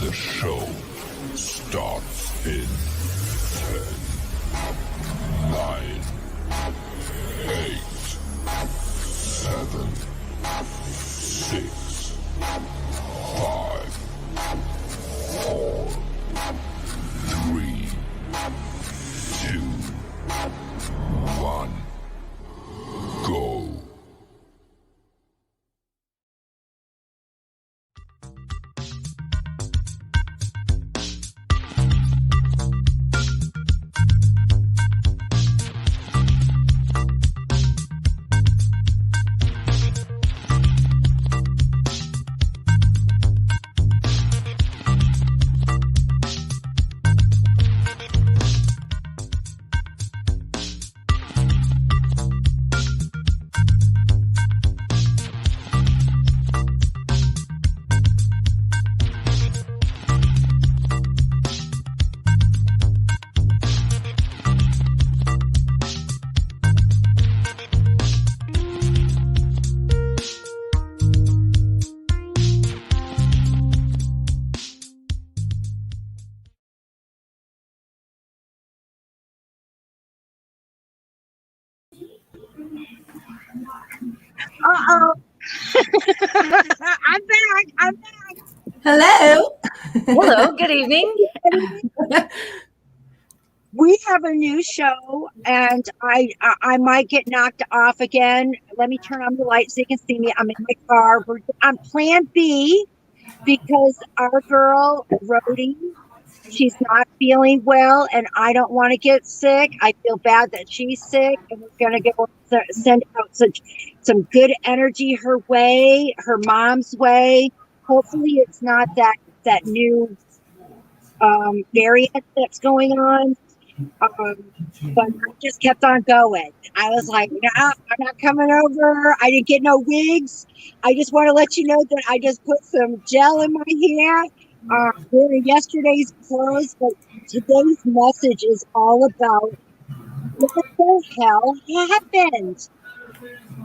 The show starts in 10, 9, 8, 7, 6, 5, 4, 3, 2, 1, go. Uh-oh. I'm back. Hello. Hello, good evening. We have a new show, and I might get knocked off again. Let me turn on the light so you can see me. I'm in my car. We're on Plan B because our girl, Rody, she's not feeling well, and I don't want to get sick. I feel bad that she's sick, and we're going to go send out some good energy her way, her mom's way. Hopefully it's not that new variant that's going on. But I just kept on going. I was like, no, I'm not coming over. I didn't get no wigs. I just want to let you know that I just put some gel in my hair. Wearing yesterday's clothes, but today's message is all about what the hell happened.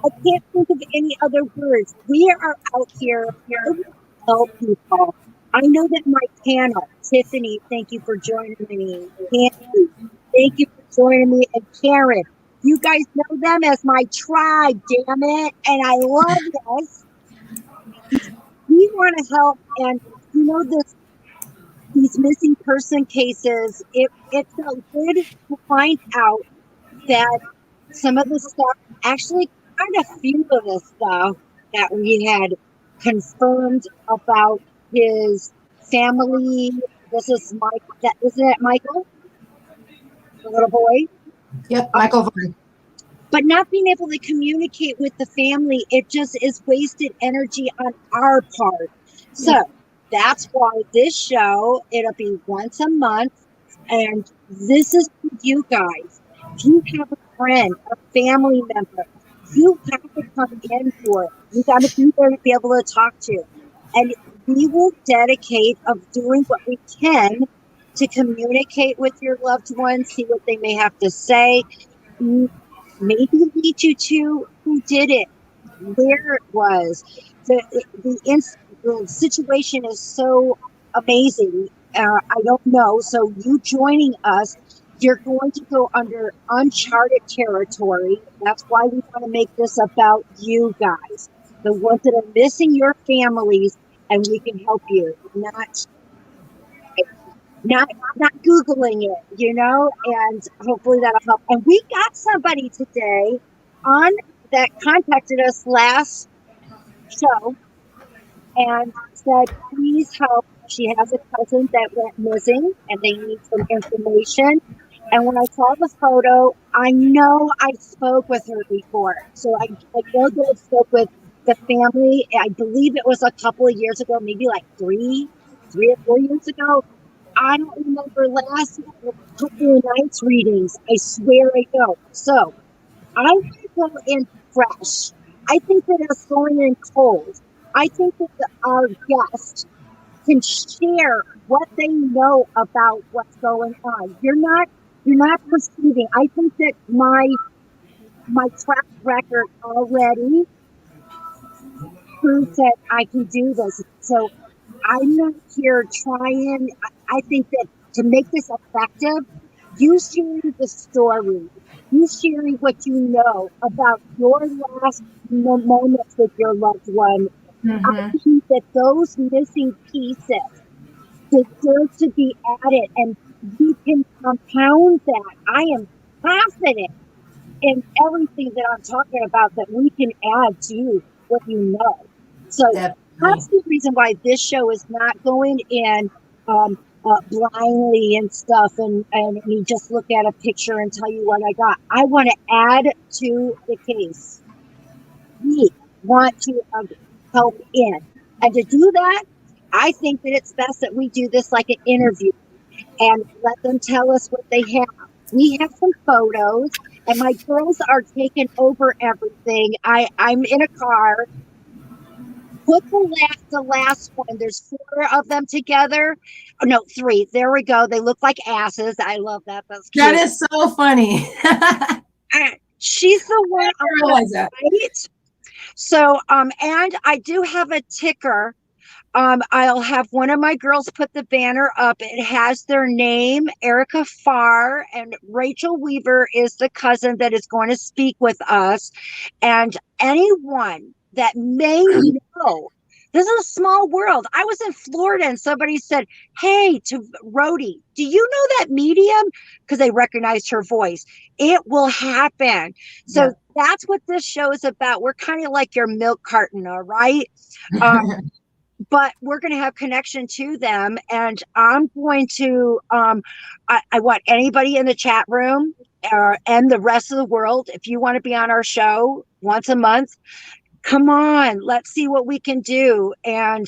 I can't think of any other words. We are out here to help people. I know that my panel, Tiffany, thank you for joining me. Kandi, thank you for joining me. And Karyn, you guys know them as my tribe, damn it. And I love this. We want to help. And you know, these missing person cases, it felt good to find out that some of the stuff, actually quite a few of the stuff that we had confirmed about his family. This is Michael. Isn't it Michael? The little boy? Yep, Michael Vaughn. But not being able to communicate with the family, it just is wasted energy on our part. So that's why this show, it'll be once a month. And this is for you guys. If you have a friend, a family member, you have to come in for it. You got to be there to be able to talk to. And we will dedicate of doing what we can to communicate with your loved ones, see what they may have to say. Maybe lead you to who did it, where it was. The situation is so amazing. I don't know. So you joining us, you're going to go under uncharted territory. That's why we want to make this about you guys, the ones that are missing your families, and we can help you. Not Googling it, you know, and hopefully that'll help. And we got somebody today on that contacted us last show and said, please help. She has a cousin that went missing and they need some information. And when I saw the photo, I know I spoke with her before. So I know that I spoke with the family. I believe it was a couple of years ago, maybe like three or 4 years ago. I don't remember last couple of nights readings. I swear I don't. So I want to go in fresh. I think that us going in cold. I think that our guest can share what they know about what's going on. You're not perceiving. I think that my track record already proves that I can do this. So I'm not here trying. I think that to make this effective, you sharing the story, you sharing what you know about your last moments with your loved one. I Mm-hmm. think that those missing pieces deserve to be added, and we can compound that. I am confident in everything that I'm talking about that we can add to what you know. So Definitely. that's the reason why this show is not going in blindly and stuff, and me just look at a picture and tell you what I got. I want to add to the case. We want to help in. And to do that, I think that it's best that we do this like an interview and let them tell us what they have. We have some photos, and my girls are taking over everything. I'm in a car. Put the last one. There's four of them together. Oh, no, three. There we go. They look like asses. I love that. That's That cute. is so funny. I She's the one didn't on realize the that. right. So, and I do have a ticker. I'll have one of my girls put the banner up. It has their name, Erica Farr, and Rachel Weaver is the cousin that is going to speak with us. And anyone that may know, this is a small world. I was in Florida and somebody said, "Hey, to Rody, do you know that medium?" Because they recognized her voice. It will happen. Yeah. So that's what this show is about. We're kind of like your milk carton, all right? But we're going to have connection to them, and I'm going to I want anybody in the chat room and the rest of the world, if you want to be on our show once a month, come on, let's see what we can do. And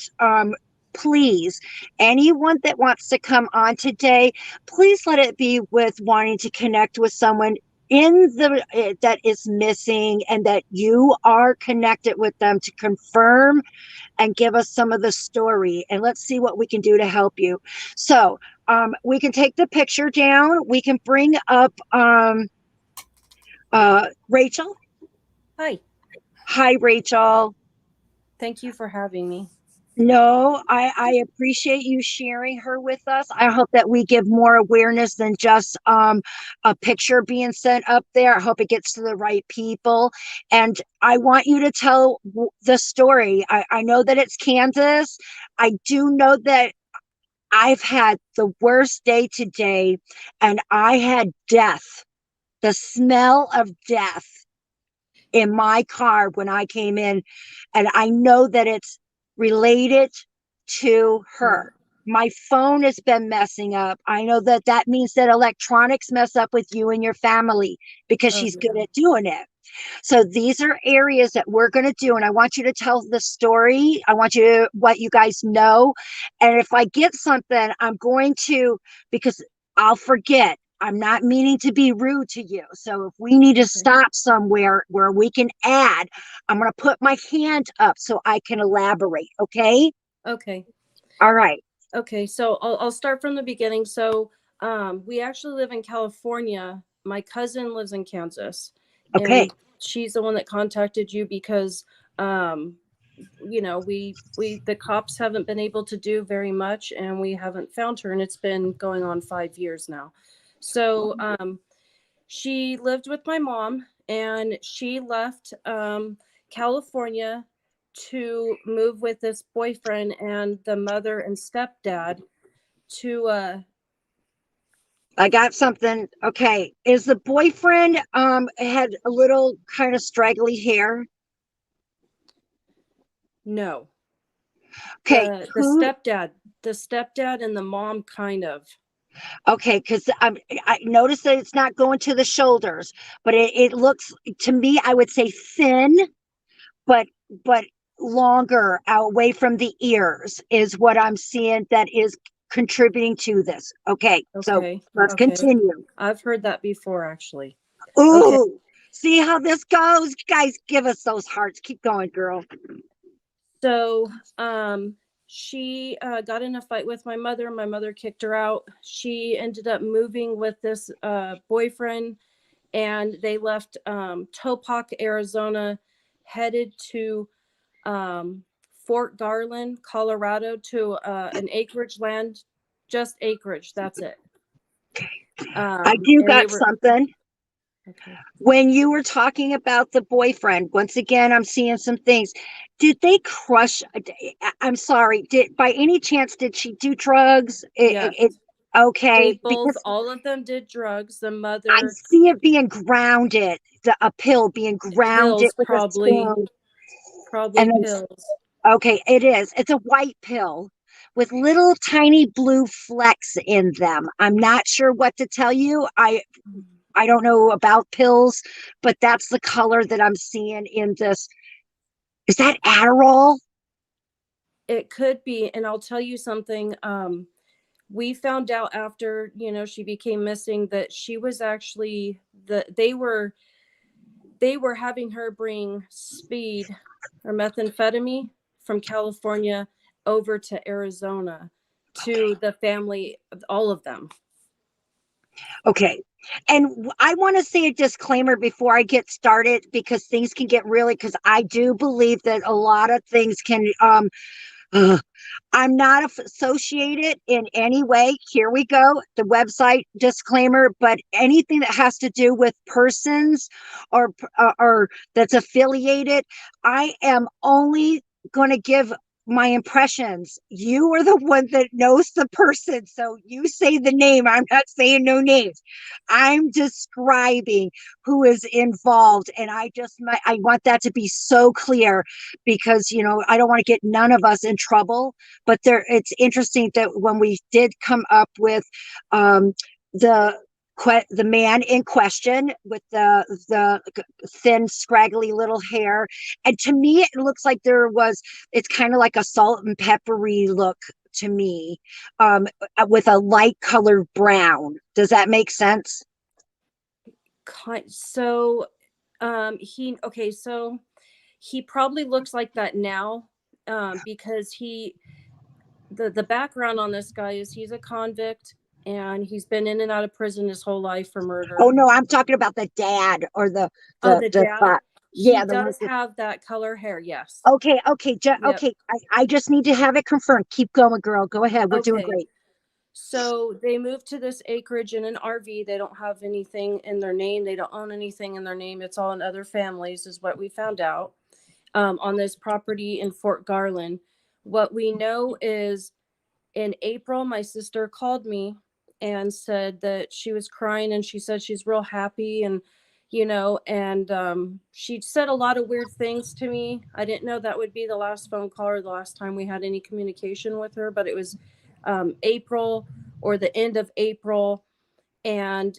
please, anyone that wants to come on today, please let it be with wanting to connect with someone in the that is missing, and that you are connected with them to confirm and give us some of the story, and let's see what we can do to help you. So we can take the picture down. We can bring up Rachel. Hi, Hi, Rachel. thank you for having me. No, I appreciate you sharing her with us. I hope that we give more awareness than just a picture being sent up there. I hope it gets to the right people. And I want you to tell the story. I know that it's Kansas. I do know that I've had the worst day today, and I had death, the smell of death in my car when I came in. And I know that it's related to her. My phone has been messing up. I know that that means that electronics mess up with you and your family because Oh, she's yeah. good at doing it. So these are areas that we're going to do. And I want you to tell the story. I want you to, what you guys know. And if I get something, I'm going to, because I'll forget. I'm not meaning to be rude to you. So if we need to stop somewhere where we can add, I'm going to put my hand up so I can elaborate. Okay. Okay. All right. Okay. So I'll start from the beginning. So we actually live in California. My cousin lives in Kansas, Okay. and she's the one that contacted you because we the cops haven't been able to do very much, and we haven't found her, and it's been going on 5 years now. So she lived with my mom, and she left California to move with this boyfriend and the mother and stepdad to I got something. Okay. Is the boyfriend had a little kind of straggly hair? no, Okay. the stepdad and the mom kind of. Okay, because I noticed that it's not going to the shoulders, but it looks to me, I would say thin, but but longer away from the ears is what I'm seeing that is contributing to this. Okay, so Okay. let's Okay. continue. I've heard that before, actually. Okay. Ooh, see how this goes? You guys give us those hearts. Keep going, girl. So she got in a fight with my mother. My mother kicked her out. She ended up moving with this boyfriend, and they left Topac, Arizona, headed to Fort Garland, Colorado, to an acreage land, just acreage. That's it. I do And they got were something. okay. When you were talking about the boyfriend, once again, I'm seeing some things. Did they crush? I'm sorry. Did by any chance did she do drugs? Yes, they Okay, both, because all of them did drugs. The I mother, see it being grounded, a pill being grounded pills, with a spoon, probably and then pills. okay, it is. It's a white pill with little tiny blue flecks in them. I'm not sure what to tell you. I don't know about pills, but that's the color that I'm seeing in this. Is that Adderall? It could be, and I'll tell you something. We found out after, she became missing that she was actually they were having her bring speed or methamphetamine from California over to Arizona to the family, all of them. Okay. And I want to say a disclaimer before I get started because things can get really, because I do believe that a lot of things can, I'm not associated in any way. Here we go. The website disclaimer, but anything that has to do with persons or that's affiliated, I am only going to give my impressions. You are the one that knows the person. So you say the name. I'm not saying no names. I'm describing who is involved. And I want that to be so clear because, I don't want to get none of us in trouble. But it's interesting that when we did come up with the the man in question with the thin, scraggly little hair, and to me, it looks like it's kind of like a salt and peppery look to me, with a light colored brown. Does that make sense? So, so he probably looks like that now, because the background on this guy is he's a convict and he's been in and out of prison his whole life for Oh murder. no, I'm talking about the dad or the The dad, he yeah, the one. does have that color hair. Yes. Okay, okay, Yep. okay. I just need to have it confirmed. Keep going, girl. Go ahead. We're doing Okay. great. So they moved to this acreage in an RV. They don't have anything in their name. They don't own anything in their name. It's all in other families, is what we found out, on this property in Fort Garland. What we know is in April, my sister called me and said that she was crying, and she said she's real happy, and she said a lot of weird things to me. I didn't know that would be the last phone call or the last time we had any communication with her, but it was April or the end of April. And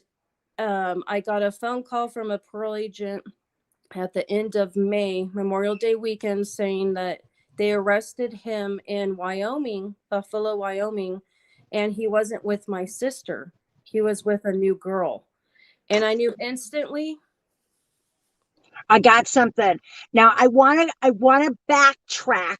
I got a phone call from a parole agent at the end of May, Memorial Day weekend, saying that they arrested him in Wyoming, Buffalo, Wyoming, and he wasn't with my sister. He was with a new girl. And I knew instantly. I got something. Now I want to backtrack.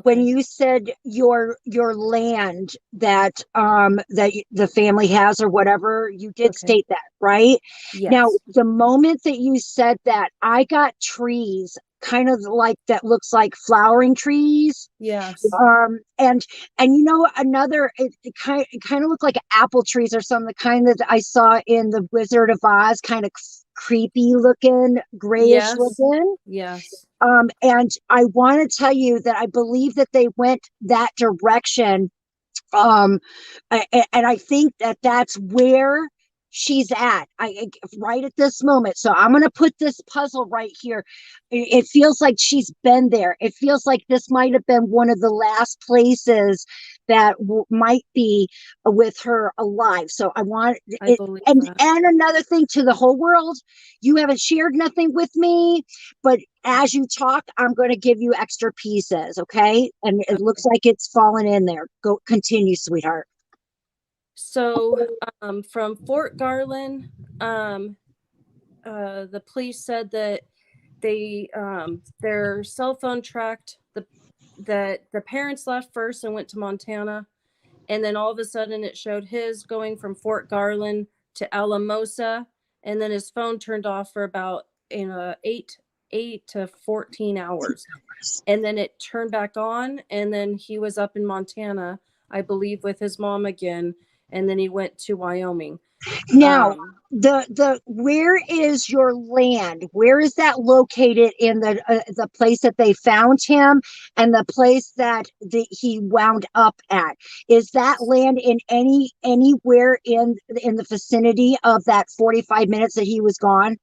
When Okay. you said your land that the family has or whatever, you did Okay. state that, right? Now, Yes. the moment that you said that, I got trees kind of like that looks like flowering trees. Yes. And another, it kind of looked like apple trees or something, the kind that I saw in the Wizard of Oz, kind of creepy looking, grayish Yes. looking. Yes. And I want to tell you that I believe that they went that direction. And I think that that's where she's at. Right at this moment. So I'm going to put this puzzle right here. It feels like she's been there. It feels like this might have been one of the last places that might be with her alive. So I want I it. believe And that. another thing to the whole world, you haven't shared nothing with me, but as you talk, I'm going to give you extra pieces. Okay. And it looks like it's fallen in there. Go continue, sweetheart. So, from Fort Garland, the police said that they their cell phone tracked that the parents left first and went to Montana, and then all of a sudden it showed his going from Fort Garland to Alamosa, and then his phone turned off for about 8 8 to 14 hours. And then it turned back on. And then he was up in Montana, I believe, with his mom again. And then he went to Wyoming. Now, the where is your land? Where is that located in the place that they found him and the place that he wound up at? Is that land in anywhere in the vicinity of that 45 minutes that he was gone?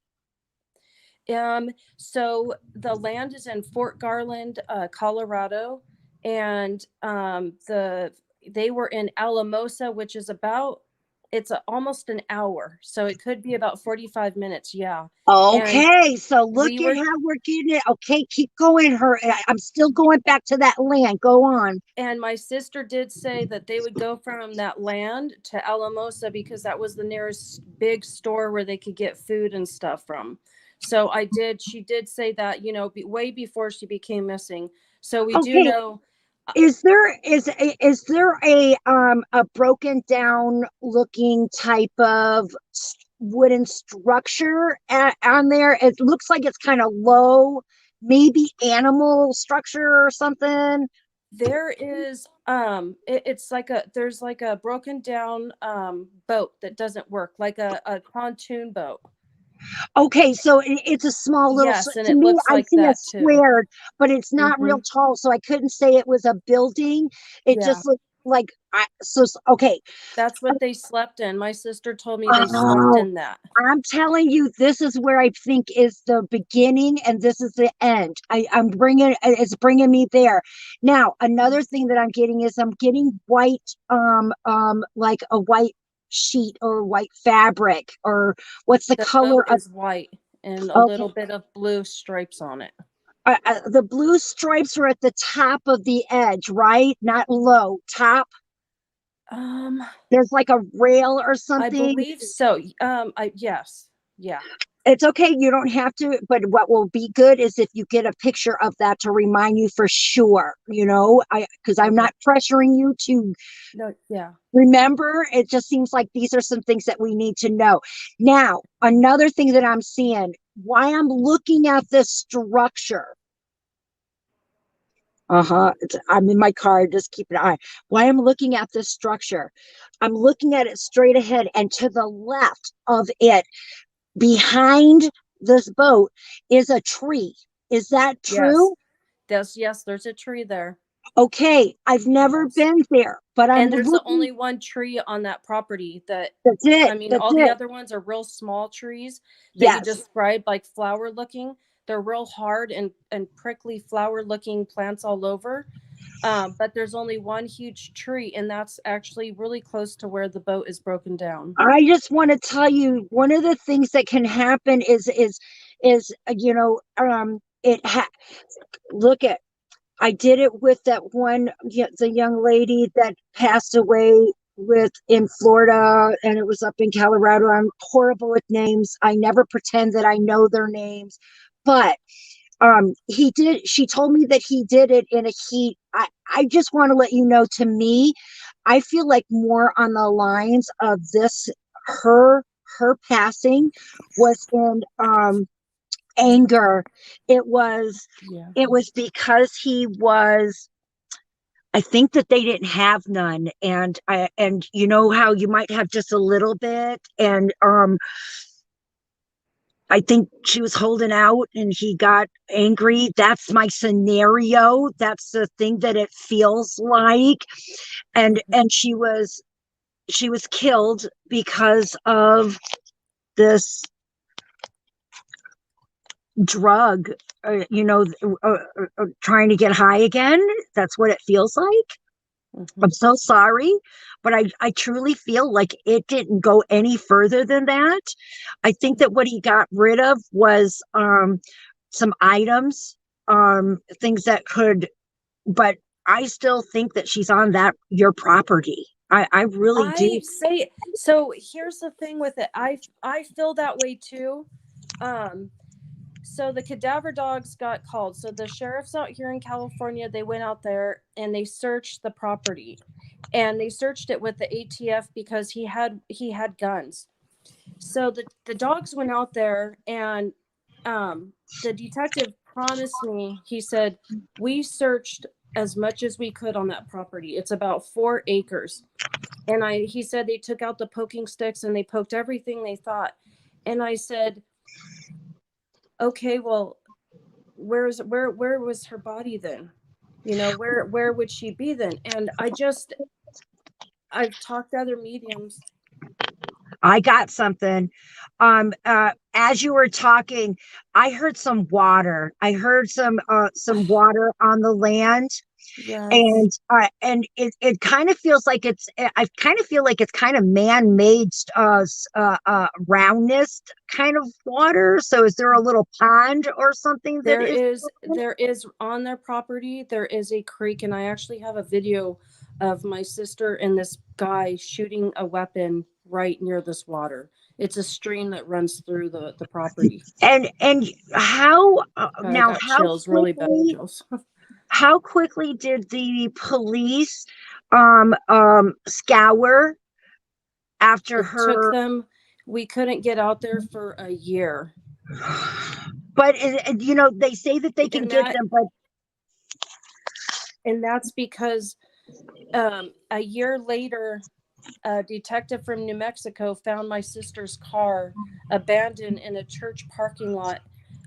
So the land is in Fort Garland, Colorado, and they were in Alamosa, which is almost an hour, so it could be about 45 minutes. Yeah. Okay, so look we at were- how we're getting it. Okay, keep going. I'm still going back to that land. Go on. And my sister did say that they would go from that land to Alamosa because that was the nearest big store where they could get food and stuff from. So she did say that, way before she became missing. So we do Okay, know. is there a broken down looking type of wooden structure on there? It looks like it's kind of low, maybe animal structure or something. There is there's like a broken down boat that doesn't work, like a pontoon boat. Okay, so it's a small little. Yes, and To it me, looks I like see a that too. square, but it's not real Mhm. tall, so I couldn't say it was a building. It Yeah. just looked like okay. That's what they slept in. My sister told me they slept Oh, in that. I'm telling you, this is where I think is the beginning, and this is the end. It's bringing me there. Now, another thing that I'm getting is I'm getting white, like a white sheet or white fabric, or what's the The color boat of? is white and a Okay, little bit of blue stripes on it. the blue stripes are at the top of the edge, right? Not low, top. Um, There's like a rail or I something. believe so. Yes. Yeah. It's okay. You don't have to, but what will be good is if you get a picture of that to remind you for sure, because I'm Okay. not pressuring you to No, yeah. remember. It just seems like these are some things that we need to know. Now, another thing that I'm seeing, why I'm looking at this structure. I'm in my car. Just keep an eye. Why I'm looking at this structure. I'm looking at it straight ahead, and to the left of it, behind this boat, is a tree. Is that Yes. true? There's a tree there. Okay, I've never Yes. been there, but I'm And there's looking. only one tree on that property That's it. I mean, That's all the it. other ones are real small trees that you Yes. described, like flower looking. They're real hard and prickly flower looking plants all over. But there's only one huge tree, and that's actually really close to where the boat is broken down. I just want to tell you one of the things that can happen is look at. I did it with that one, the young lady that passed away in Florida, and it was up in Colorado. I'm horrible with names. I never pretend that I know their names, but she told me that he did it in a heat. I just want to let you know, to me, I feel like more on the lines of this. Her passing was in anger. it was Yeah. it was because he was, I think that they didn't have none, and you know how you might have just a little bit, and I think she was holding out and he got angry. That's my scenario. That's the thing that it feels like. And she was killed because of this drug, trying to get high again. That's what it feels like. I'm so sorry, but I truly feel like it didn't go any further than that. I think that what he got rid of was some items, things that could, but I still think that she's on your property. I really do. I say so. Here's the thing with it. I feel that way too. So the cadaver dogs got called. So the sheriffs out here in California, they went out there and they searched the property, and they searched it with the ATF because he had guns. So the dogs went out there, and the detective promised me, he said, we searched as much as we could on that property. It's about 4 acres. And he said they took out the poking sticks and they poked everything they thought. And I said, okay, well, where was her body then? You know, where would she be then? And I've talked to other mediums. I got something. As you were talking, I heard some water. I heard some water on the land. Yes. And it kind of feels like I kind of feel like it's kind of man-made roundness kind of water. So is there a little pond or something that There is on their property, there is a creek, and I actually have a video of my sister and this guy shooting a weapon right near this water. It's a stream that runs through the property. And how I now got how chills, really bad quickly chills. how quickly did the police scour after It took her? them, we couldn't get out there for a year. But you know, they say that they can And get them, but that's because a year later, a detective from New Mexico found my sister's car abandoned in a church parking lot.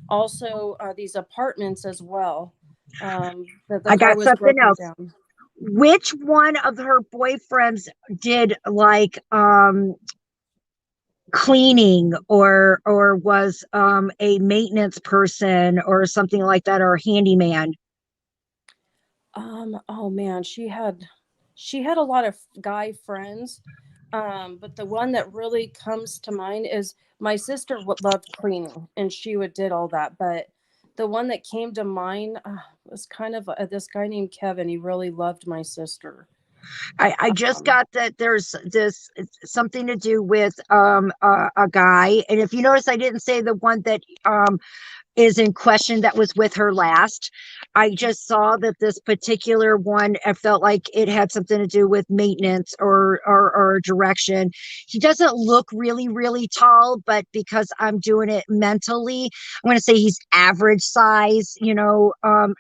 Also, these apartments as well. The I car got was something broken else. down. Which one of her boyfriends did like cleaning or was a maintenance person or something like that, or a handyman? Oh man, she had a lot of guy friends. But the one that really comes to mind is my sister loved cleaning and she did all that. But the one that came to mind was kind of this guy named Kevin. He really loved my sister. I just got that there's this something to do with a guy, and if you notice, I didn't say the one that is in question that was with her last. I just saw that this particular one, I felt like it had something to do with maintenance or direction. He doesn't look really, really tall, but because I'm doing it mentally, I'm going to say he's average size, you know,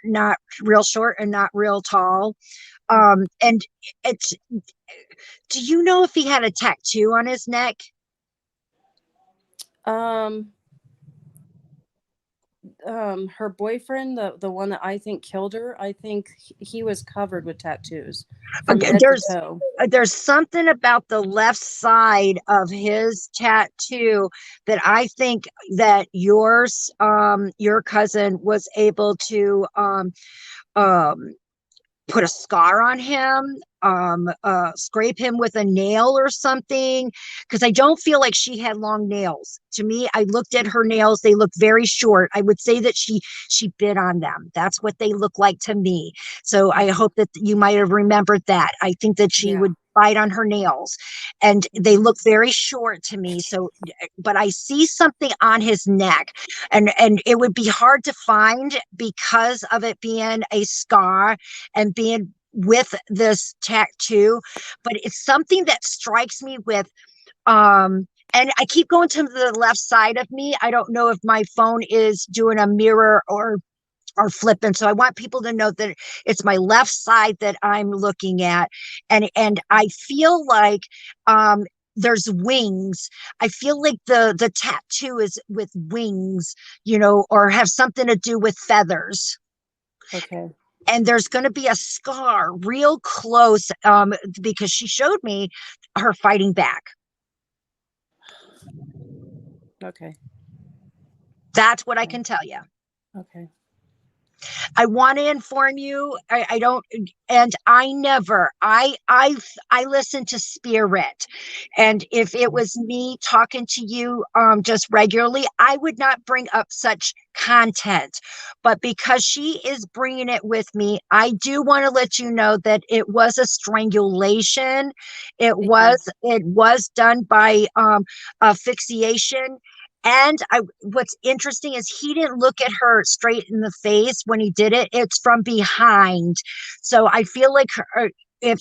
not real short and not real tall. And it's, do you know if he had a tattoo on his neck? Um, Her boyfriend, the one that I think killed her, I think he was covered with tattoos from Okay, head to toe. there's something about the left side of his tattoo that I think that your cousin was able to um put a scar on him, scrape him with a nail or something, because I don't feel like she had long nails. To me, I looked at her nails, they look very short. I would say that she bit on them. That's what they look like to me. So I hope that you might have remembered that. I think that she Yeah. would bite on her nails, and they look very short to me. So but I see something on his neck, and it would be hard to find because of it being a scar and being with this tattoo, but it's something that strikes me with and I keep going to the left side of me. I don't know if my phone is doing a mirror or flipping, so I want people to know that it's my left side that I'm looking at, and I feel like there's wings. I feel like the tattoo is with wings, you know, or have something to do with feathers. Okay. And there's going to be a scar real close because she showed me her fighting back. Okay. That's what I can tell you. Okay. I want to inform you. I don't, and I never. I listen to spirit, and if it was me talking to you, just regularly, I would not bring up such content. But because she is bringing it with me, I do want to let you know that it was a strangulation. It was done by asphyxiation. And what's interesting is he didn't look at her straight in the face when he did it. It's from behind. So I feel like if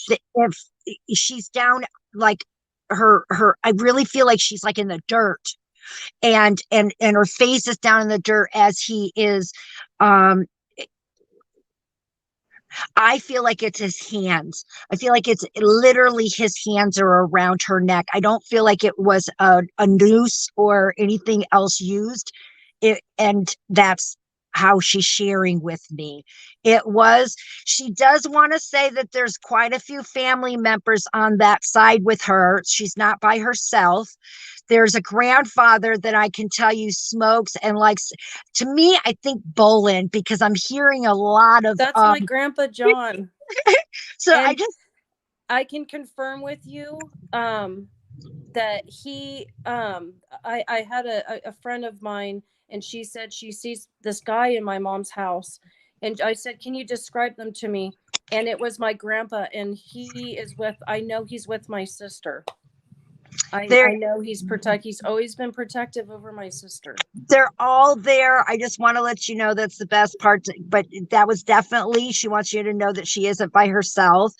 she's down, like I really feel like she's like in the dirt. and her face is down in the dirt as he is. um I feel like it's his hands. I feel like it's literally his hands are around her neck. I don't feel like it was a noose or anything else used. And that's how she's sharing with me. It was, she does want to say that there's quite a few family members on that side with her. She's not by herself. There's a grandfather that I can tell you smokes and likes, to me, I think bowling, because I'm hearing a lot of That's my grandpa John. so I And just I can confirm with you that he I had a friend of mine, and she said she sees this guy in my mom's house, and I said, can you describe them to me? And it was my grandpa, and he is with, I know he's with my sister. they're I know he's always been protective over my sister. they're all there. I just want to let you know that's the best part. But that was definitely, she wants you to know that she isn't by herself.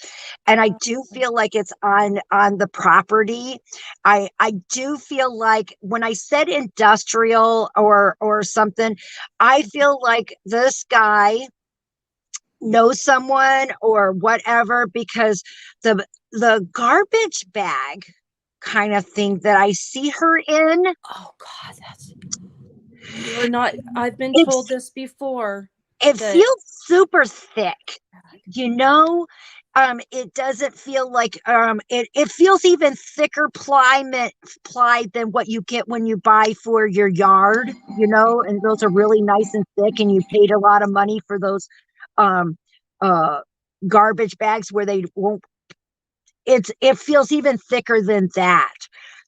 And I do feel like it's on the property. I do feel like when I said industrial or something, I feel like this guy knows someone or whatever, because the garbage bag kind of thing that I see her in, Oh God, that's, you're not, I've been it's told this before. it That feels super thick, you know. It doesn't feel like it feels even thicker ply than what you get when you buy for your yard, you know, and those are really nice and thick, and you paid a lot of money for those um uh garbage bags where they won't, it feels even thicker than that.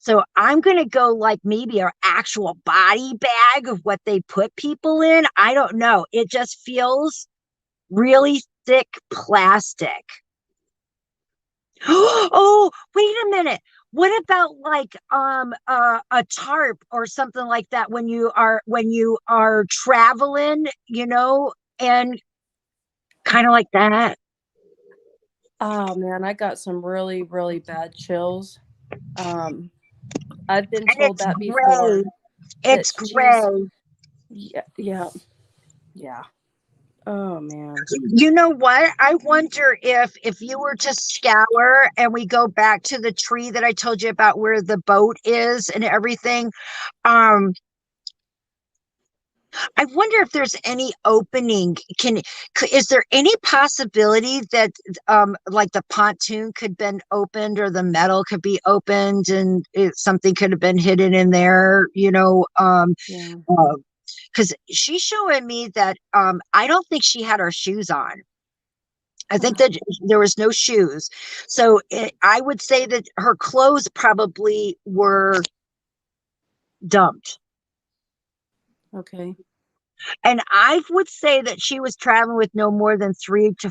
So I'm going to go like maybe an actual body bag of what they put people in. I don't know. It just feels really thick plastic. Oh, wait a minute. What about like a tarp or something like that when you are traveling, you know, and kind of like that. Oh man, I got some really, really bad chills. I've been And told it's that gray. before. It's That she's, gray. yeah, yeah, yeah. Oh man. You know what? I wonder if you were to scour and we go back to the tree that I told you about where the boat is and everything. Um, I wonder if there's any opening. Is there any possibility that like the pontoon could been opened or the metal could be opened and something could have been hidden in there, you know? Yeah. Because she's showing me that I don't think she had her shoes on. I think that there was no shoes. So I would say that her clothes probably were dumped. Okay. And I would say that she was traveling with no more than 3 to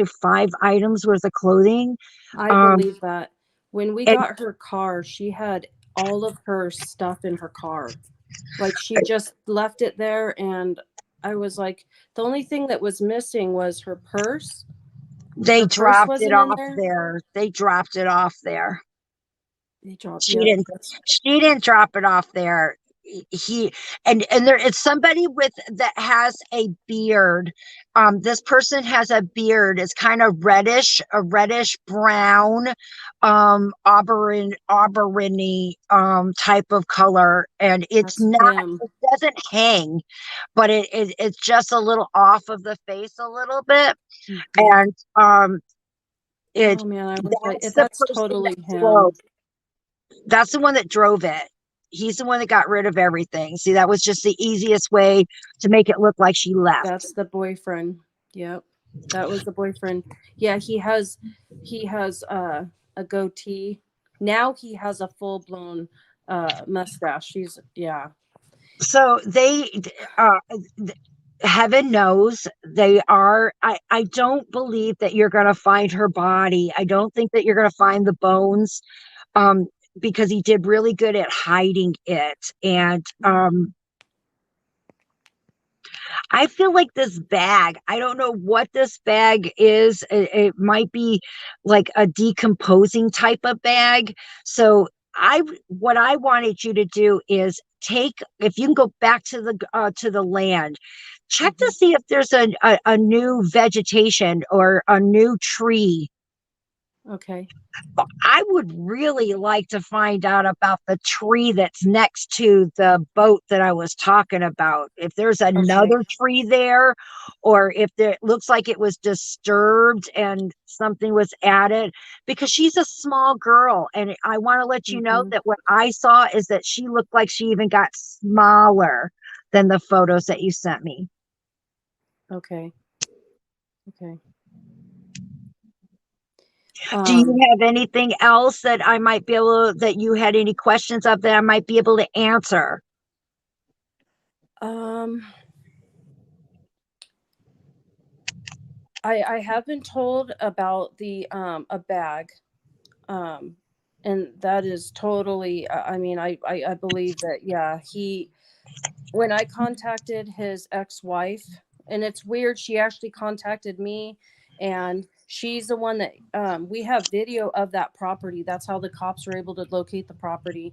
5 items worth of clothing. I Um, believe that. When we and got her car, she had all of her stuff in her car. Like she just left it there, and I was like, the only thing that was missing was her purse. they Her purse dropped it wasn't in off there. there. They dropped it off there. They dropped, She yep. didn't. She didn't drop it off there. He and there it's somebody with that has a beard. This person has a beard. It's kind of reddish, a reddish brown, auburny type of color, and it's That's not. him. It doesn't hang, but it's just a little off of the face a little bit, Mhm. and it Oh man, I was like, that's the that's person that totally him. drove. That's the one that drove it. He's the one that got rid of everything. See, that was just the easiest way to make it look like she left. That's the boyfriend. Yep. That was the boyfriend. Yeah, he has a goatee. Now he has a full blown mustache. He's, yeah. So they, uh, heaven knows they are. I don't believe that you're going to find her body. I don't think that you're going to find the bones, um, because he did really good at hiding it. And I feel like this bag, I don't know what this bag is. It might be like a decomposing type of bag. So what I wanted you to do is if you can go back to the land, check to see if there's a new vegetation or a new tree. Okay. I would really like to find out about the tree that's next to the boat that I was talking about. If there's another tree there, or if it looks like it was disturbed and something was added, because she's a small girl. And I want to let you know that what I saw is that she looked like she even got smaller than the photos that you sent me. Okay. Okay. Do you have anything else that I might be that you had any questions of that I might be able to answer? I have been told about the a bag, and that is totally. I mean, I believe that. Yeah, when I contacted his ex-wife, and it's weird, she actually contacted me, and she's the one that we have video of that property. That's how the cops were able to locate the property.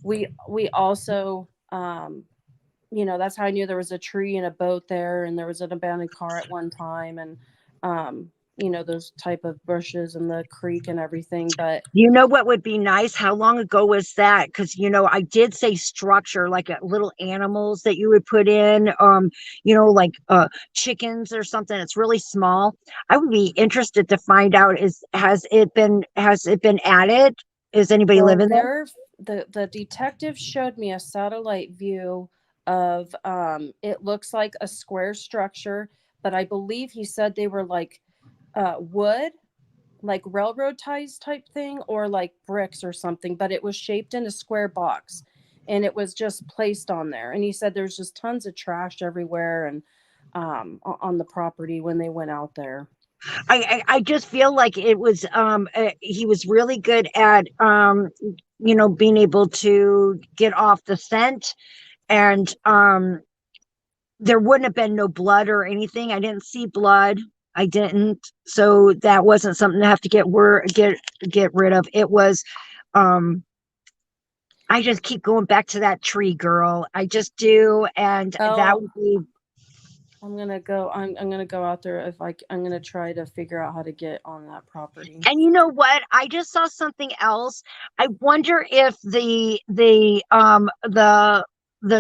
We also that's how I knew there was a tree and a boat there, and there was an abandoned car at one time, and those type of bushes and the creek and everything. But You know what would be nice? How long ago was that? Because I did say structure, like little animals that you would put in, like chickens or something. It's really small. I would be interested to find out has it been added? Is anybody living there? The detective showed me a satellite view of it looks like a square structure, but I believe he said they were like wood, like railroad ties type thing, or like bricks or something, but it was shaped in a square box and it was just placed on there. And he said there's just tons of trash everywhere and on the property when they went out there. I just feel like it was he was really good at being able to get off the scent, and there wouldn't have been no blood or anything. I didn't see blood. I didn't. So that wasn't something to have to get rid of. It was I just keep going back to that tree, girl. I just do, and that would be. I'm gonna go out there. I'm gonna try to figure out how to get on that property. And you know what? I just saw something else. I wonder if the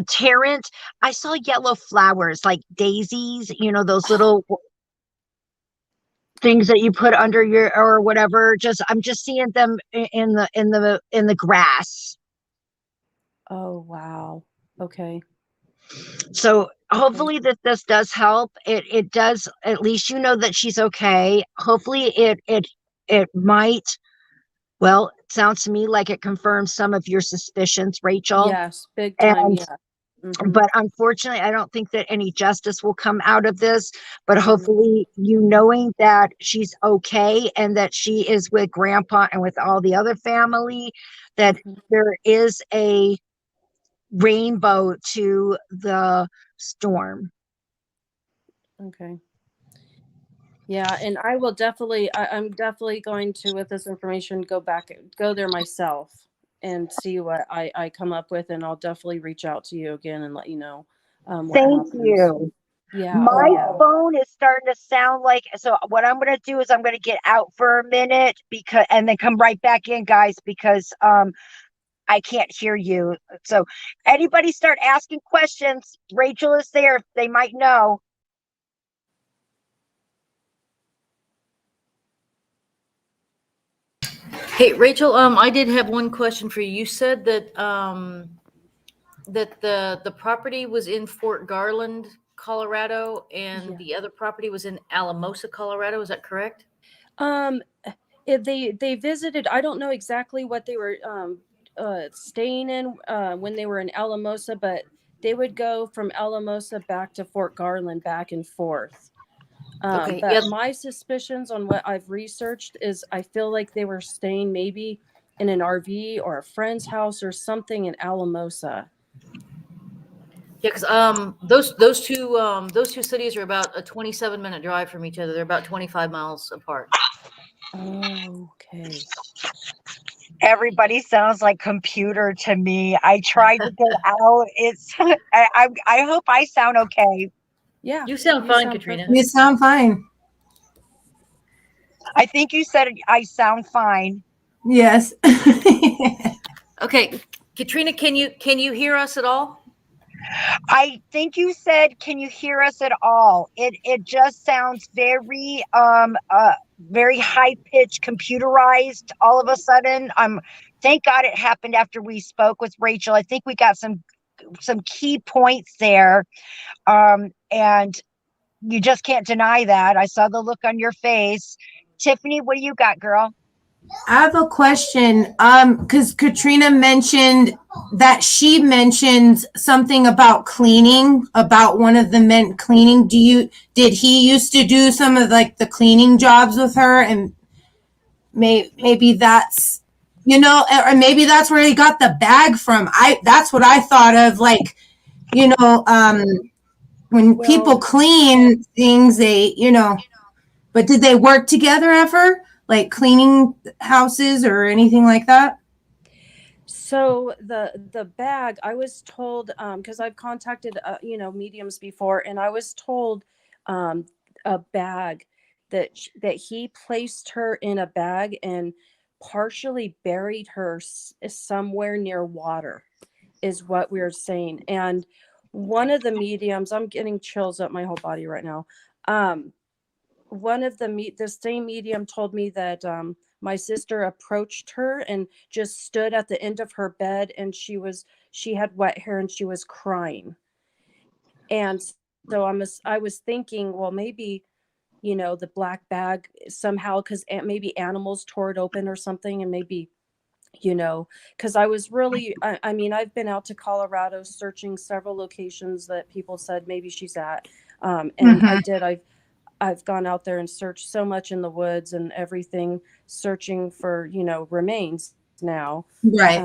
Tarrant. I saw yellow flowers like daisies. Those little things that you put under your or whatever. I'm just seeing them in the grass. Oh wow. Okay. So hopefully this does help. It does, at least that she's okay. Hopefully it might, well, it sounds to me like it confirms some of your suspicions, Rachel. Yes, big time. Yeah. But unfortunately, I don't think that any justice will come out of this. But hopefully, knowing that she's okay and that she is with Grandpa and with all the other family, that there is a rainbow to the storm. Okay. Yeah, and I will definitely, I'm definitely going to, with this information, go there myself and see what I come up with, and I'll definitely reach out to you again and let you know what Thank happens. you. Yeah. My phone is starting to sound like, so what I'm going to do is I'm going to get out for a minute and then come right back in, guys, because I can't hear you. So anybody start asking questions. Rachel is there. They might know. Hey, Rachel, I did have one question for you. You said that that the property was in Fort Garland, Colorado, and the other property was in Alamosa, Colorado. Is that correct? They visited. I don't know exactly what they were staying in when they were in Alamosa, but they would go from Alamosa back to Fort Garland, back and forth. Okay. But Yes. my suspicions on what I've researched is I feel like they were staying maybe in an RV or a friend's house or something in Alamosa. Yeah, because those two cities are about a 27-minute drive from each other. They're about 25 miles apart. Okay. Everybody sounds like computer to me. I tried to get out. It's I hope I sound okay. Yeah. You sound fine, Katrina. You sound fine. I think you said I sound fine. Yes. Okay, Katrina, can you hear us at all? I think you said, can you hear us at all? It just sounds very high pitched, computerized all of a sudden. Thank God it happened after we spoke with Rachel. I think we got some key points there. And you just can't deny that. I saw the look on your face. Tiffany, what do you got, girl? I have a question. Because Katrina mentioned that she mentioned something about cleaning, about one of the men cleaning. Did he used to do some of like the cleaning jobs with her? And maybe that's, or maybe that's where he got the bag from. That's what I thought of, like, when people clean things, but did they work together ever? Like cleaning houses or anything like that? So the bag, I was told, because I've contacted mediums before, and I was told a bag that he placed her in a bag and partially buried her somewhere near water, is what we we're saying. And one of the mediums, I'm getting chills up my whole body right now. One of the same medium told me that my sister approached her and just stood at the end of her bed, and she had wet hair and she was crying. And so I was thinking, well, maybe, the black bag somehow, because maybe animals tore it open or something, and maybe, because I was really, I mean, I've been out to Colorado searching several locations that people said maybe she's at. And I've gone out there and searched so much in the woods and everything, searching for, remains now. Right.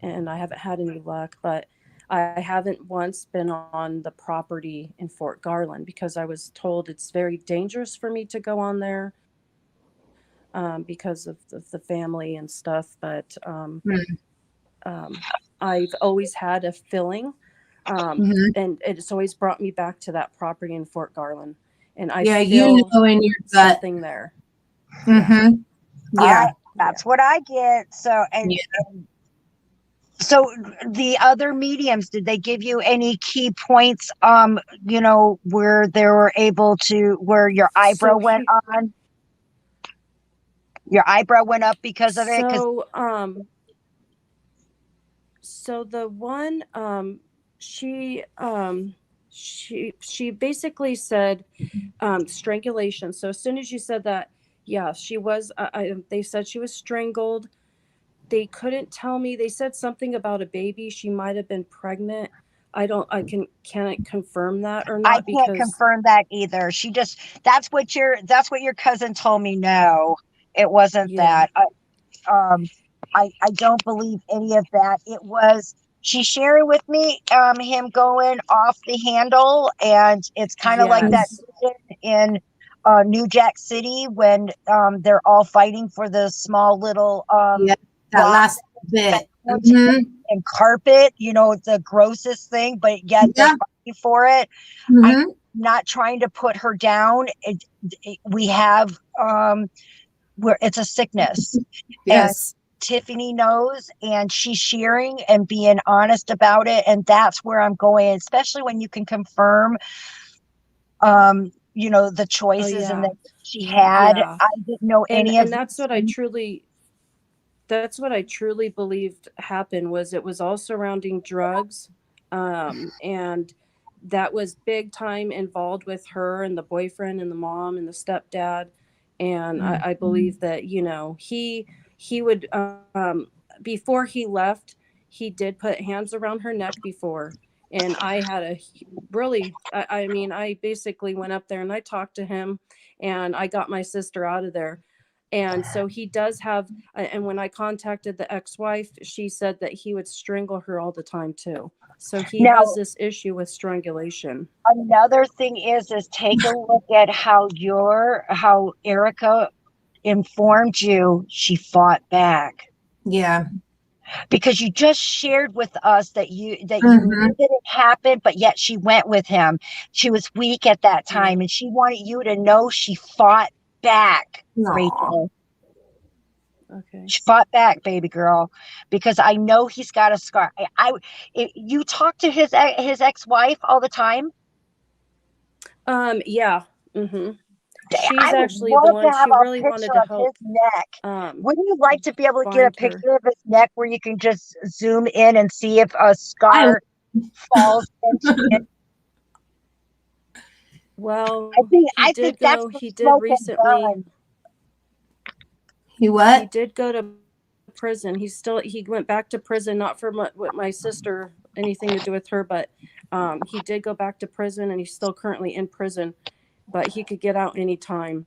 And I haven't had any luck, but I haven't once been on the property in Fort Garland because I was told it's very dangerous for me to go on there because of the family and stuff. But I've always had a feeling, and it's always brought me back to that property in Fort Garland. And I feel in your gut. something there. Yeah. That's what I get. So, so the other mediums, did they give you any key points, where they were able to, where your eyebrow went on? Your eyebrow went up because of it? So the one, she basically said strangulation. So as soon as you said that, yeah, she was, they said she was strangled. They couldn't tell me. They said something about a baby. She might have been pregnant. Can't confirm that or not. I can't confirm that either. That's what your cousin told me. No, it wasn't that. I don't believe any of that. It was, she's sharing with me, him going off the handle, and it's kind of like that in New Jack City when they're all fighting for the small little that last bit and carpet, the grossest thing, but yet they're fighting for it. I'm not trying to put her down. We have where it's a sickness. Yes. And Tiffany knows, and she's sharing and being honest about it, and that's where I'm going, especially when you can confirm the choices and that she had. I didn't know any of and that's what I truly believed happened. It was all surrounding drugs, and that was big time involved with her and the boyfriend and the mom and the stepdad. And I believe that he would, before he left, he did put hands around her neck before. And I had I basically went up there and I talked to him, and I got my sister out of there. And so he does have, and when I contacted the ex-wife, she said that he would strangle her all the time too. So he has this issue with strangulation. Another thing is take a look at how Erica informed you she fought back. Yeah. Because you just shared with us that you knew Mhm. that it happened, but yet she went with him. She was weak at that time, and she wanted you to know she fought back, Aw. Rachel. Okay. She fought back, baby girl, because I know he's got a scar. You talk to his ex-wife all the time. Yeah. Mm-hmm. She's I would actually the love to one. have She a really wanted picture to of his help neck. Wouldn't you like to be able to get a find her. picture of his neck where you can just zoom in and see if a I scar falls into it? Well, I think that's the he did smoke and recently, gun. he he what? did go to prison. He went back to prison, not for with my sister, anything to do with her, but he did go back to prison and he's still currently in prison, but he could get out anytime.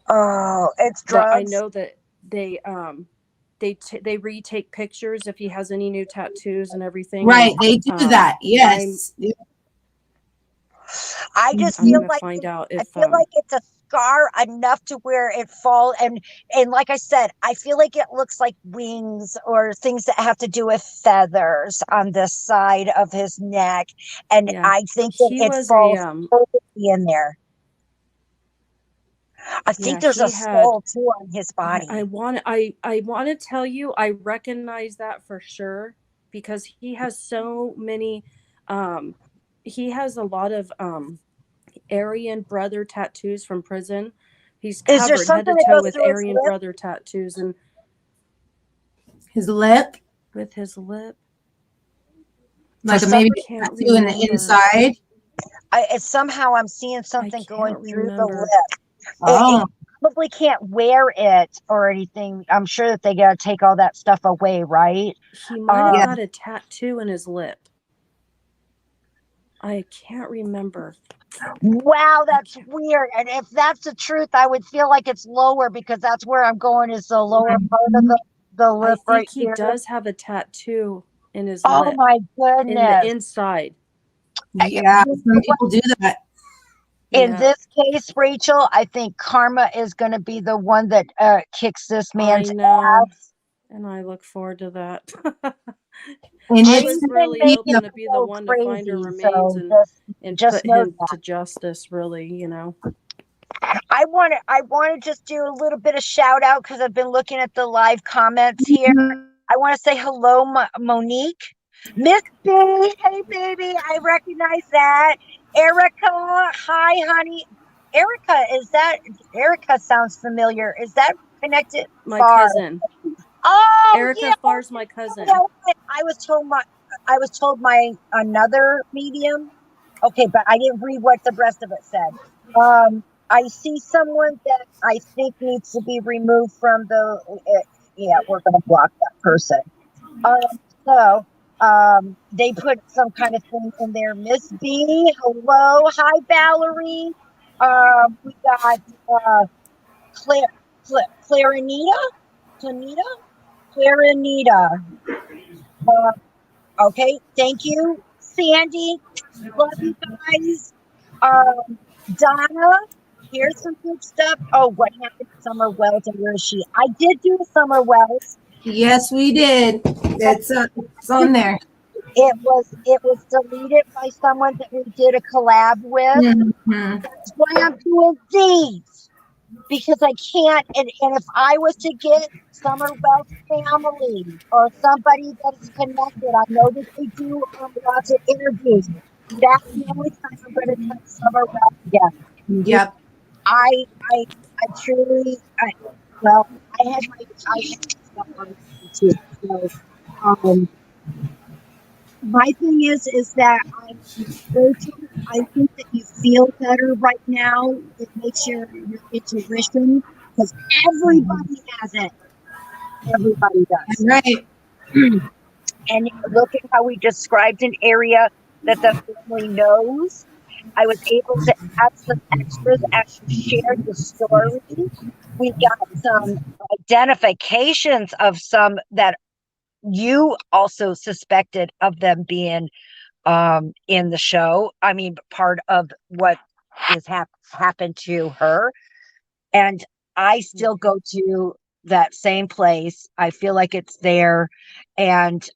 Oh, it's But I drugs. know that they retake pictures if he has any new tattoos and everything. Right, they do that. I'm Yes. I just I'm feel gonna like find out I if feel like it's a scar enough to where it fall and like I said, I feel like it looks like wings or things that have to do with feathers on the side of his neck, and yeah. I think that He it was a falls perfectly in there. I think yeah, there's a he had skull too on his body. I want to tell you I recognize that for sure because he has so many um he has a lot of Aryan brother tattoos from prison. He's Is there covered head something to that toe goes with through his Aryan lip? brother tattoos and His lip, with his lip. For like a some maybe I reason, can't a tattoo in the remember. inside. somehow I'm seeing I something going can't through the remember. lip. Oh, It probably can't wear it or anything. I'm sure that they gotta take all that stuff away, right? He might have yeah. got a tattoo in his lip. I can't remember. Wow, I that's can't. weird. And if that's the truth, I would feel like it's lower because that's where I'm going is the lower part of the I lip right think he here. does have a tattoo in his Oh lip, my in the goodness. inside. Yeah, some people do that. In Yeah, this case, Rachel, I think karma is going to be the one that kicks this I man's know. ass. And I look forward to that. And I it's She's was been really making hoping me to be the go one to find her crazy, remains so and just put know him that. to justice, really, you know. I want to just do a little bit of shout out because I've been looking at the live comments here. I want to say hello, Monique. Miss B, hey baby, I recognize that. Erica, hi honey. Erica sounds familiar. Is that connected? My Far. cousin. Oh yeah. Erica Farr's my Yeah, cousin. I was told my another medium. Okay, but I didn't read what the rest of it said. I see someone that I think needs to be removed from the. Yeah, we're gonna block that person. So they put some kind of thing in there. Miss B, hello, hi Valerie. We got Claire, Clarinita, Clanita, Clarinita. Okay, thank you, Sandy. Love you guys. Donna, here's some good stuff. Oh, what happened to Summer Wells and where is she? I did do a Summer Wells. yes, we did. It's on there. It was deleted by someone that we did a collab with. Mhm. That's why I'm doing these because I can't. And if I was to get Summer Wells family or somebody that's connected, I know that they do lots of interviews. That's the only time I'm going to touch Summer Wells again. Yep. I truly, well, I had stuff on it too. So, um, my thing is that Rachel, I think that you feel better right now. It makes your intuition because everybody has it. Everybody does. Right. And look at how we described an area that the family knows. I was able to add some extras as you shared the story. We got some identifications of some that you also suspected of them being in the show. I mean, part of what is happened to her. And I still go to that same place. I feel like it's there, and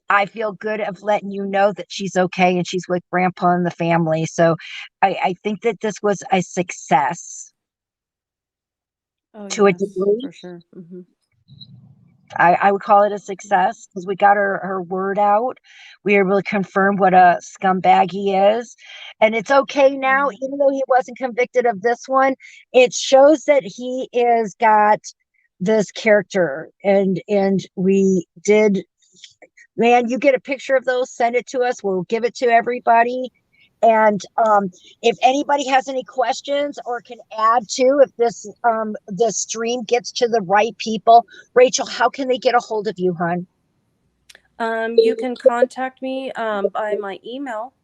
I feel good of letting you know that she's okay and she's with grandpa and the family. So I think that this was a success Oh, to a yes, degree. for sure. I would call it a success because we got her word out. We were able to confirm what a scumbag he is. And it's okay now, even though he wasn't convicted of this one, it shows that he is got this character. And we did, man, you get a picture of those, send it to us. We'll give it to everybody. And if anybody has any questions or can add to, if the stream gets to the right people, Rachel, how can they get a hold of you, hon? You can contact me by my email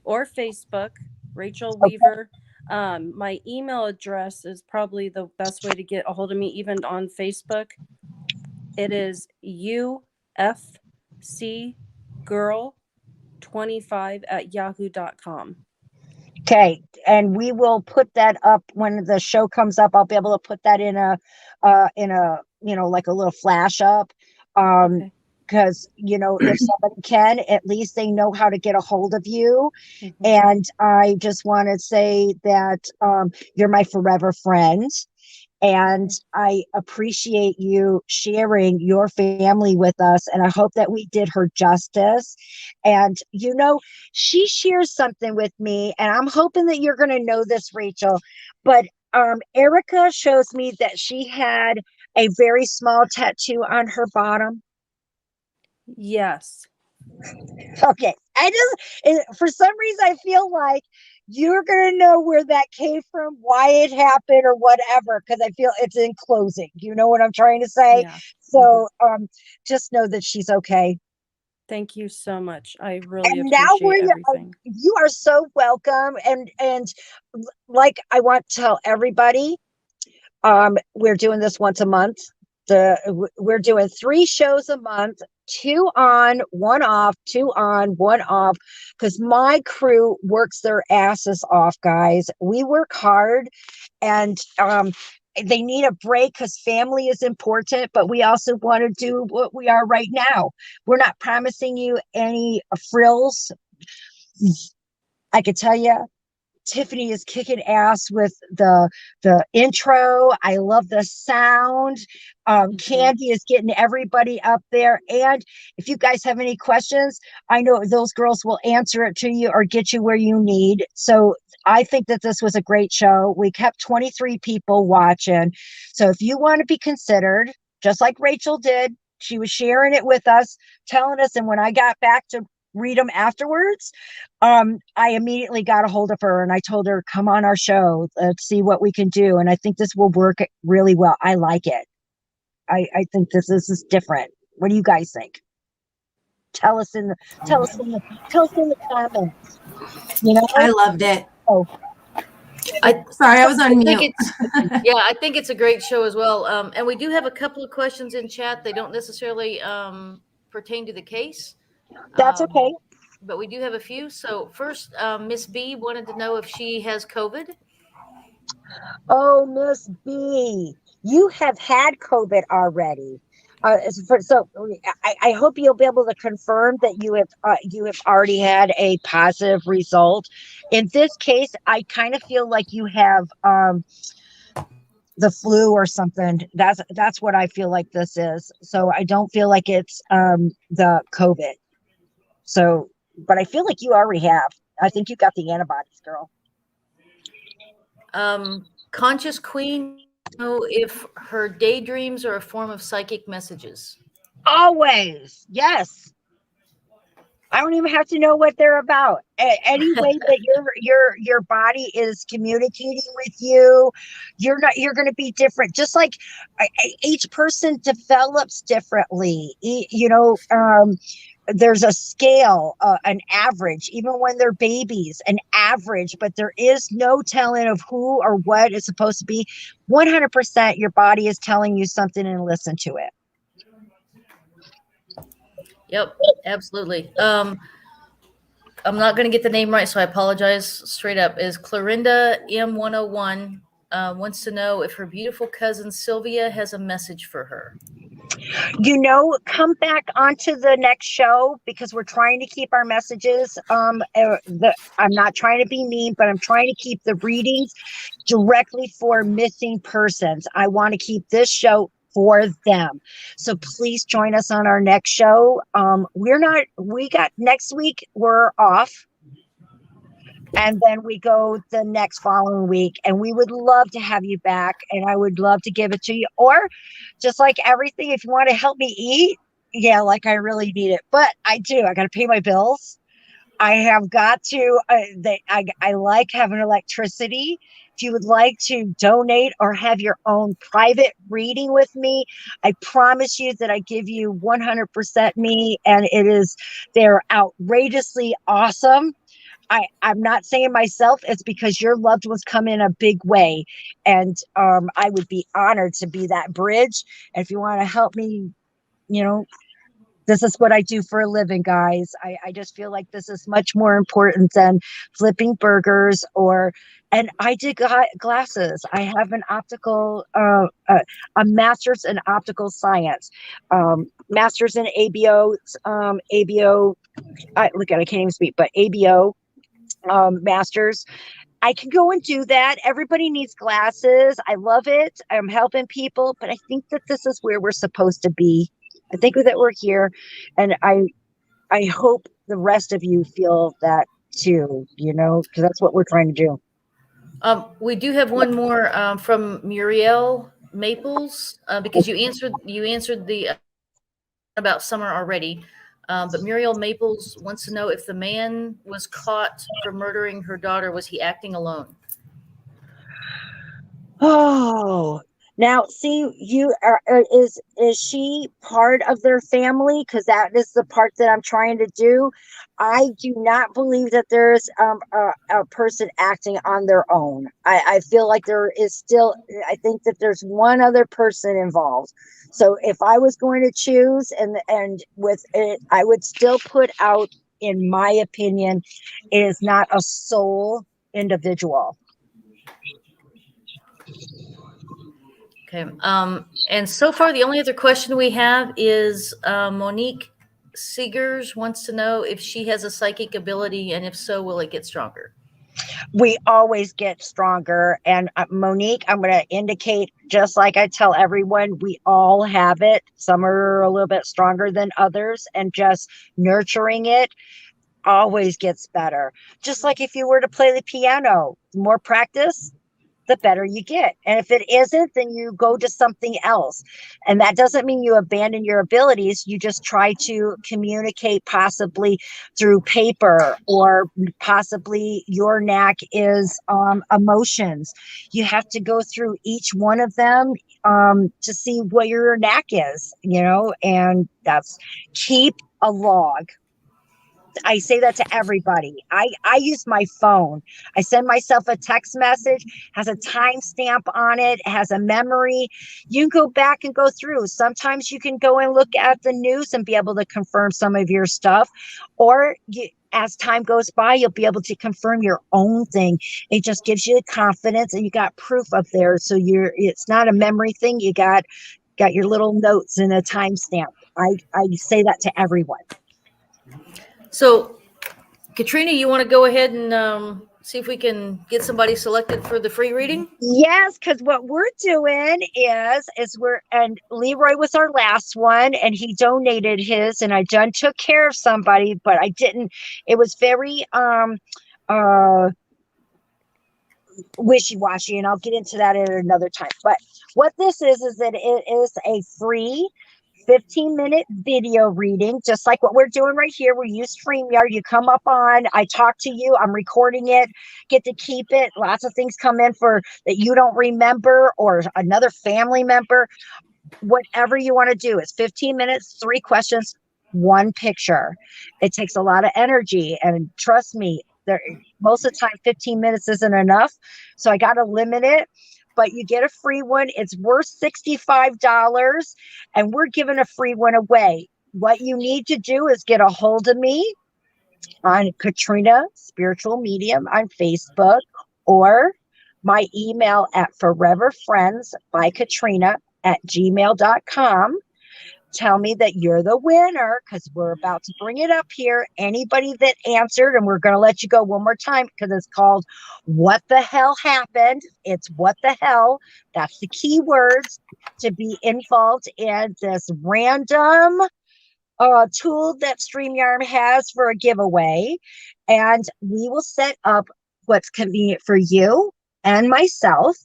or Facebook, Rachel Weaver. My email address is probably the best way to get a hold of me, even on Facebook. It is ufcgirl25@yahoo.com. Okay, and we will put that up when the show comes up. I'll be able to put that in a like a little flash up. Okay. Because if somebody can, at least they know how to get a hold of you. Mhm. And I just want to say that you're my forever friend. And I appreciate you sharing your family with us. And I hope that we did her justice. And, she shares something with me. And I'm hoping that you're going to know this, Rachel. But Erica shows me that she had a very small tattoo on her bottom. Yes. Okay. For some reason, I feel like you're going to know where that came from, why it happened, or whatever, because I feel it's in closing. You know what I'm trying to say? Yeah. So just know that she's okay. Thank you so much. I really And now appreciate everything. you are so welcome. And like I want to tell everybody, we're doing this once a month. We're doing 3 shows a month, 2 on, 1 off, 2 on, 1 off, because my crew works their asses off, guys. We work hard, and they need a break because family is important, but we also want to do what we are right now. We're not promising you any frills. I could tell you, Tiffany is kicking ass with the intro. I love the sound. Kandi is getting everybody up there. And if you guys have any questions, I know those girls will answer it to you or get you where you need. So I think that this was a great show. We kept 23 people watching. So if you want to be considered, just like Rachel did, she was sharing it with us, telling us. And when I got back to read them afterwards, I immediately got a hold of her and I told her, come on our show, let's see what we can do. And I think this will work really well. I like it. I think this is different. What do you guys think? Tell us in the comments. I loved it. Oh, Sorry, I was on mute. I think it's a great show as well. And we do have a couple of questions in chat. They don't necessarily pertain to the case. that's okay. But we do have a few. So first, Miss B wanted to know if she has COVID. Oh, Miss B, you have had COVID already. I hope you'll be able to confirm that you have already had a positive result. In this case, I kind of feel like you have the flu or something. That's what I feel like this is. So I don't feel like it's the COVID. So, but I feel like you already have. I think you got the antibodies, girl. Conscious Queen, know if her daydreams are a form of psychic messages. Always, yes. I don't even have to know what they're about. Any way that your body is communicating with you, you're going to be different. Just like each person develops differently. There's a scale, an average, even when they're babies, an average, but there is no telling of who or what is supposed to be. 100% your body is telling you something, and listen to it. Yep, absolutely. I'm not going to get the name right, so I apologize straight up. Is Clorinda M101 wants to know if her beautiful cousin Sylvia has a message for her. Come back onto the next show because we're trying to keep our messages. I'm not trying to be mean, but I'm trying to keep the readings directly for missing persons. I want to keep this show for them. So please join us on our next show. Next week, we're off. And then we go the next following week, and we would love to have you back, and I would love to give it to you. Or just like everything, if you want to help me eat, yeah, like I really need it. But I got to pay my bills. I have got to, I like having electricity. If you would like to donate or have your own private reading with me, I promise you that I give you 100% me, and they're outrageously awesome. I'm not saying myself, it's because your loved ones come in a big way. And I would be honored to be that bridge. And if you want to help me, this is what I do for a living, guys. I just feel like this is much more important than flipping burgers and I did glasses. I have an optical, a master's in optical science, master's in ABO, I can't even speak, but ABO, masters. I can go and do that. Everybody needs glasses. I love it. I'm helping people, but I think that this is where we're supposed to be. I think that we're here, and I hope the rest of you feel that too, because that's what we're trying to do. We do have one more from Muriel Maples because you answered the about Summer already. But Muriel Maples wants to know if the man was caught for murdering her daughter, was he acting alone? Oh, now see, is she part of their family? Because that is the part that I'm trying to do. I do not believe that there's a person acting on their own. I feel like there is still. I think that there's one other person involved. So if I was going to choose, and with it, I would still put out, in my opinion, is not a sole individual. Okay. And so far, the only other question we have is Monique Seegers wants to know if she has a psychic ability, and if so, will it get stronger? We always get stronger. And Monique, I'm going to indicate, just like I tell everyone, we all have it. Some are a little bit stronger than others, and just nurturing it always gets better. Just like if you were to play the piano, the more practice, the better you get. And if it isn't, then you go to something else. And that doesn't mean you abandon your abilities. You just try to communicate, possibly through paper, or possibly your knack is emotions. You have to go through each one of them to see what your knack is, and that's keep a log. I say that to everybody. I use my phone. I send myself a text message, has a timestamp on it, has a memory. You can go back and go through. Sometimes you can go and look at the news and be able to confirm some of your stuff. Or as time goes by, you'll be able to confirm your own thing. It just gives you confidence, and you got proof up there. So it's not a memory thing. You got your little notes and a timestamp. I say that to everyone. So, Katrina, you want to go ahead and see if we can get somebody selected for the free reading? Yes, because what we're doing is and Leroy was our last one, and he donated his, and I done took care of somebody, but I didn't. It was very wishy-washy, and I'll get into that at another time. But what this is that it is a free 15-minute video reading, just like what we're doing right here. We use StreamYard. You come up on, I talk to you, I'm recording it, get to keep it. Lots of things come in for that you don't remember, or another family member. Whatever you want to do. It's 15 minutes, 3 questions, 1 picture. It takes a lot of energy, and trust me, most of the time 15 minutes isn't enough. So I got to limit it. But you get a free one. It's worth $65, and we're giving a free one away. What you need to do is get a hold of me on Katrina Spiritual Medium on Facebook, or my email at foreverfriendsbykatrina@gmail.com. Tell me that you're the winner because we're about to bring it up here. Anybody that answered, and we're going to let you go one more time because it's called What the Hell Happened? It's what the hell. That's the key words to be involved in this random tool that StreamYard has for a giveaway. And we will set up what's convenient for you and myself.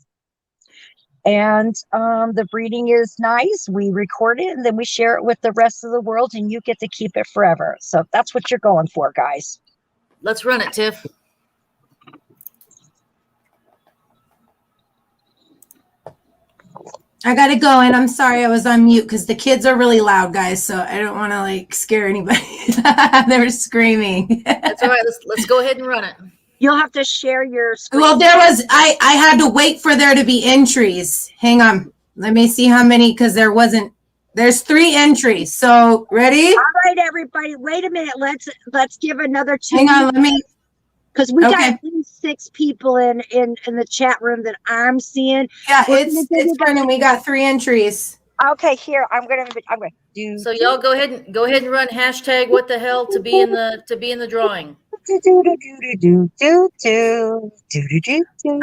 And the breeding is nice. We record it and then we share it with the rest of the world, and you get to keep it forever. So that's what you're going for, guys. Let's run it, Tiff. I gotta go, and I'm sorry I was on mute because the kids are really loud, guys. So I don't want to like scare anybody. They were screaming. That's all right. Let's go ahead and run it. You'll have to share your screen. Well, I had to wait for there to be entries. Hang on. Let me see how many, because there's 3 entries. So ready? All right, everybody. Wait a minute. Let's give another 2. Hang on, let me, because we okay. got at least 6 people in the chat room that I'm seeing. Yeah, it's fun, and we got 3 entries. Okay, here I'm gonna do. So y'all go ahead and run hashtag what the hell to be in the drawing.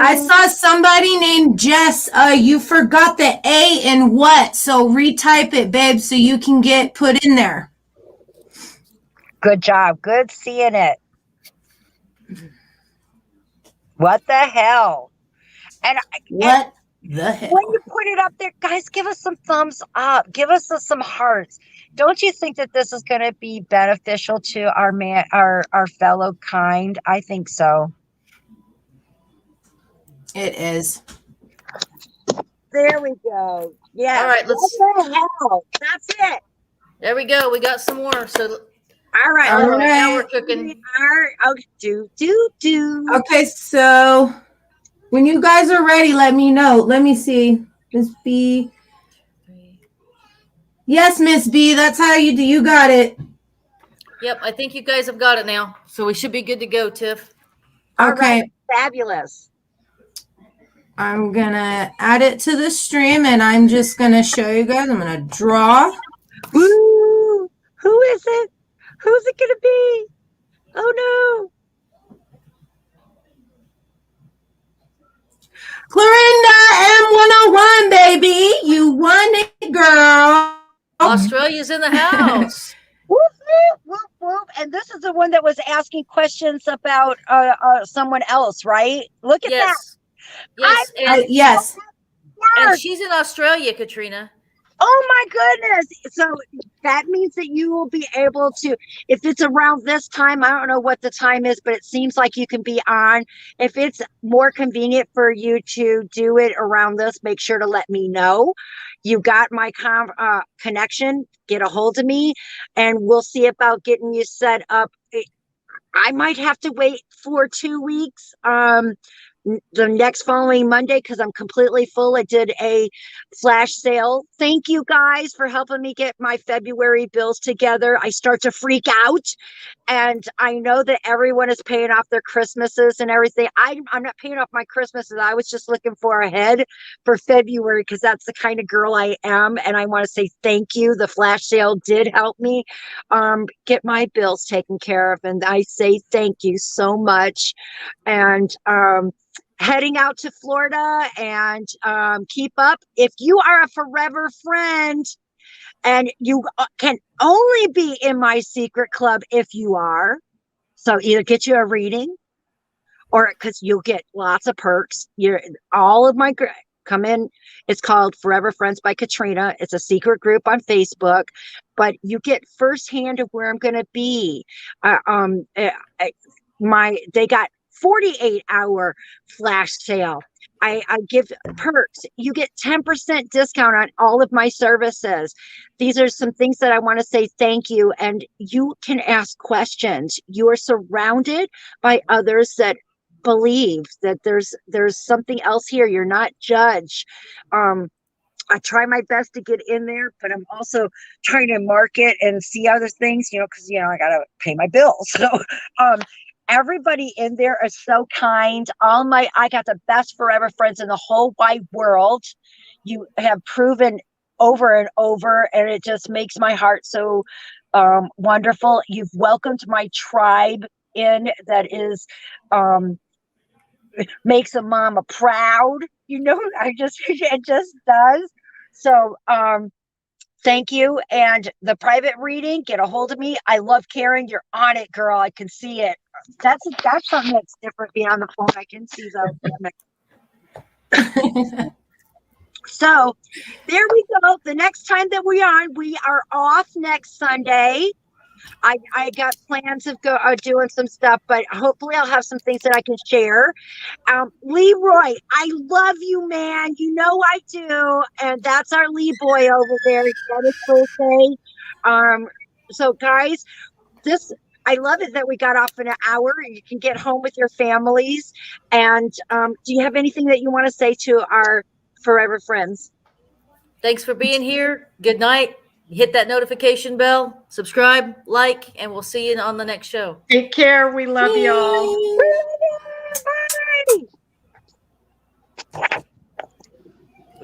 I saw somebody named Jess. You forgot the A in what? So retype it, babe, so you can get put in there. Good job. Good seeing it. What the hell? And What the hell? when you put it up there, guys, give us some thumbs up. Give us some hearts. Don't you think that this is going to be beneficial to our fellow kind? I think so. It is. There we go. Yeah. All right, let's. What the hell? That's it. There we go. We got some more. So All right. All right. now we're cooking. Okay. Do. Okay, so when you guys are ready, let me know. Let me see. Miss B. Yes, Miss B. That's how you do. You got it. Yep, I think you guys have got it now. So we should be good to go, Tiff. All Okay. right. Fabulous. I'm going to add it to the stream, and I'm just going to show you guys. I'm going to draw. Woo! Who is it? Who's it going to be? Oh, no. Clorinda M101, baby. You won it, girl. Australia's in the house. Whoop, whoop, whoop, whoop. And this is the one that was asking questions about someone else, right? Look at that. Yes. Yes. And she's in Australia, Katrina. Oh my goodness. So that means that you will be able to, if it's around this time, I don't know what the time is, but it seems like you can be on. If it's more convenient for you to do it around this, make sure to let me know. You got my connection, get a hold of me, and we'll see about getting you set up. I might have to wait for 2 weeks. The next following Monday, because I'm completely full. I did a flash sale. Thank you guys for helping me get my February bills together. I start to freak out, and I know that everyone is paying off their Christmases and everything. I'm not paying off my Christmases. I was just looking for ahead for February because that's the kind of girl I am, and I want to say thank you. The flash sale did help me get my bills taken care of, and I say thank you so much. And heading out to Florida, and keep up. If you are a forever friend, and you can only be in my secret club if you are, so either get you a reading, or because you'll get lots of perks. All of my come in. It's called Forever Friends by Katrina. It's a secret group on Facebook, but you get firsthand of where I'm going to be. They got 48-hour flash sale. I give perks. You get 10% discount on all of my services. These are some things that I want to say thank you. And you can ask questions. You are surrounded by others that believe that there's something else here. You're not judged. I try my best to get in there, but I'm also trying to market and see other things, because I got to pay my bills. So, everybody in there is so kind. I got the best forever friends in the whole wide world. You have proven over and over, and it just makes my heart so wonderful. You've welcomed my tribe in, that is makes a mama proud. I just it just does. So thank you. And the private reading, get a hold of me. I love Karyn. You're on it, girl. I can see it. That's something that's different being on the phone. I can see though. So there we go. The next time that we are off next Sunday. I got plans of doing some stuff, but hopefully I'll have some things that I can share. Leroy, I love you, man. You know I do. And that's our Lee boy over there. It's got his birthday. So guys, I love it that we got off in an hour and you can get home with your families. And do you have anything that you want to say to our forever friends? Thanks for being here. Good night. Hit that notification bell, subscribe, like, and we'll see you on the next show. Take care. We love y'all. Bye.